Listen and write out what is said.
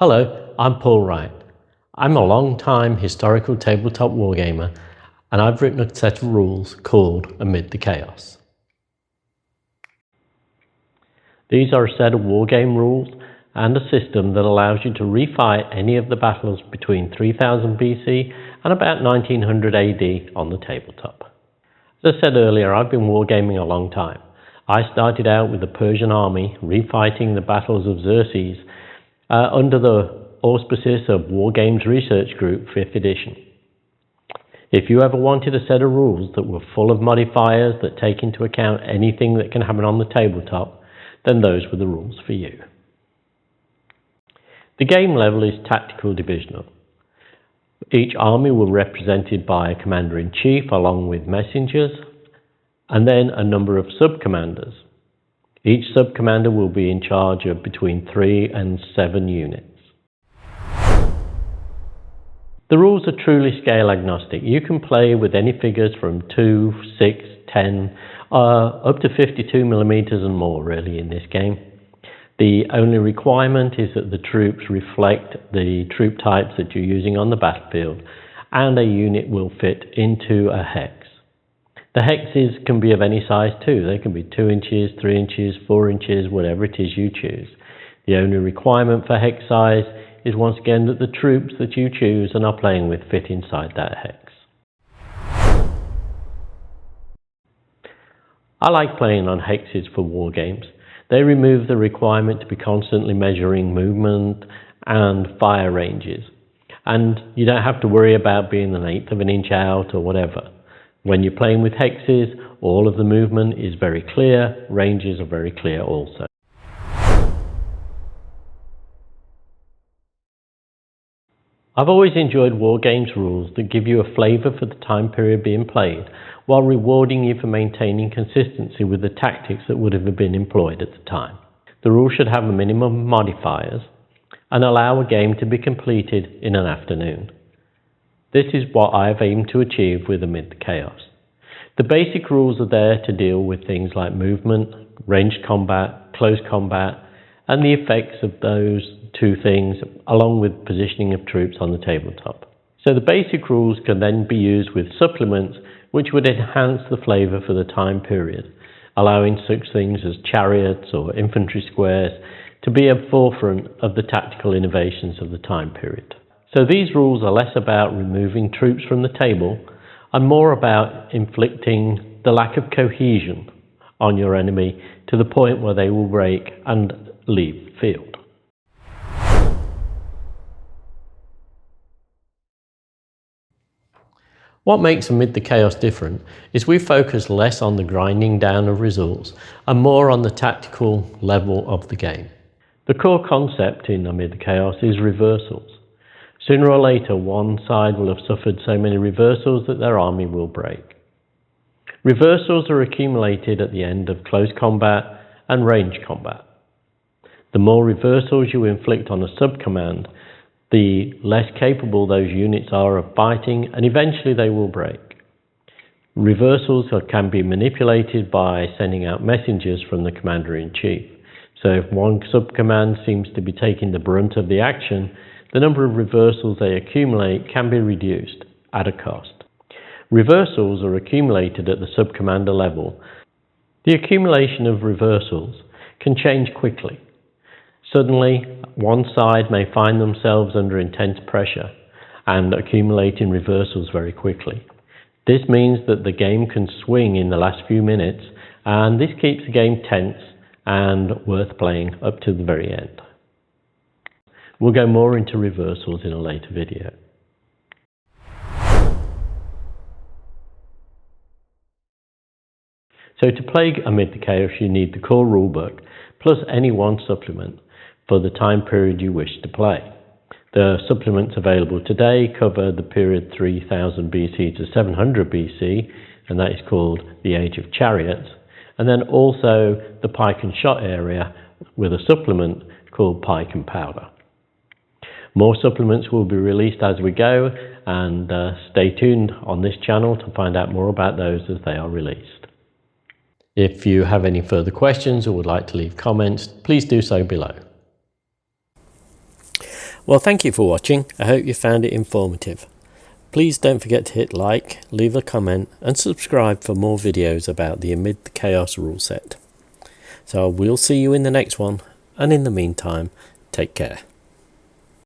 Hello, I'm Paul Wright. I'm a long-time historical tabletop wargamer, and I've written a set of rules called Amid the Chaos. These are a set of wargame rules and a system that allows you to refight any of the battles between 3000 BC and about 1900 AD on the tabletop. As I said earlier, I've been wargaming a long time. I started out with the Persian army refighting the battles of Xerxes under the auspices of Wargames Research Group 5th edition. If you ever wanted a set of rules that were full of modifiers that take into account anything that can happen on the tabletop, then those were the rules for you. The game level is tactical divisional. Each army will be represented by a commander-in-chief along with messengers, and then a number of sub-commanders. Each sub-commander will be in charge of between 3 and 7 units. The rules are truly scale agnostic. You can play with any figures from 2, 6, 10, up to 52 millimeters and more really in this game. The only requirement is that the troops reflect the troop types that you're using on the battlefield, and a unit will fit into a hex. The hexes can be of any size too. They can be 2 inches, 3 inches, 4 inches, whatever it is you choose. The only requirement for hex size is once again that the troops that you choose and are playing with fit inside that hex. I like playing on hexes for war games. They remove the requirement to be constantly measuring movement and fire ranges. And you don't have to worry about being an eighth of an inch out or whatever. When you're playing with hexes, all of the movement is very clear, ranges are very clear also. I've always enjoyed wargames rules that give you a flavour for the time period being played, while rewarding you for maintaining consistency with the tactics that would have been employed at the time. The rules should have a minimum of modifiers and allow a game to be completed in an afternoon. This is what I have aimed to achieve with Amid the Chaos. The basic rules are there to deal with things like movement, ranged combat, close combat, and the effects of those two things, along with positioning of troops on the tabletop. So the basic rules can then be used with supplements which would enhance the flavour for the time period, allowing such things as chariots or infantry squares to be at the forefront of the tactical innovations of the time period. So these rules are less about removing troops from the table and more about inflicting the lack of cohesion on your enemy to the point where they will break and leave the field. What makes Amid the Chaos different is we focus less on the grinding down of results and more on the tactical level of the game. The core concept in Amid the Chaos is reversals. Sooner or later, one side will have suffered so many reversals that their army will break. Reversals are accumulated at the end of close combat and range combat. The more reversals you inflict on a sub-command, the less capable those units are of fighting, and eventually they will break. Reversals can be manipulated by sending out messengers from the commander-in-chief. So if one sub-command seems to be taking the brunt of the action, the number of reversals they accumulate can be reduced at a cost. Reversals are accumulated at the sub-commander level. The accumulation of reversals can change quickly. Suddenly, one side may find themselves under intense pressure and accumulating reversals very quickly. This means that the game can swing in the last few minutes, and this keeps the game tense and worth playing up to the very end. We'll go more into reversals in a later video. So to play Amid the Chaos, you need the core rulebook, plus any one supplement for the time period you wish to play. The supplements available today cover the period 3000 BC to 700 BC, and that is called the Age of Chariots, and then also the pike and shot area with a supplement called Pike and Powder. More supplements will be released as we go, and stay tuned on this channel to find out more about those as they are released. If you have any further questions or would like to leave comments, please do so below. Well, thank you for watching. I hope you found it informative. Please don't forget to hit like, leave a comment and subscribe for more videos about the Amid the Chaos rule set. So we'll see you in the next one, and in the meantime, take care.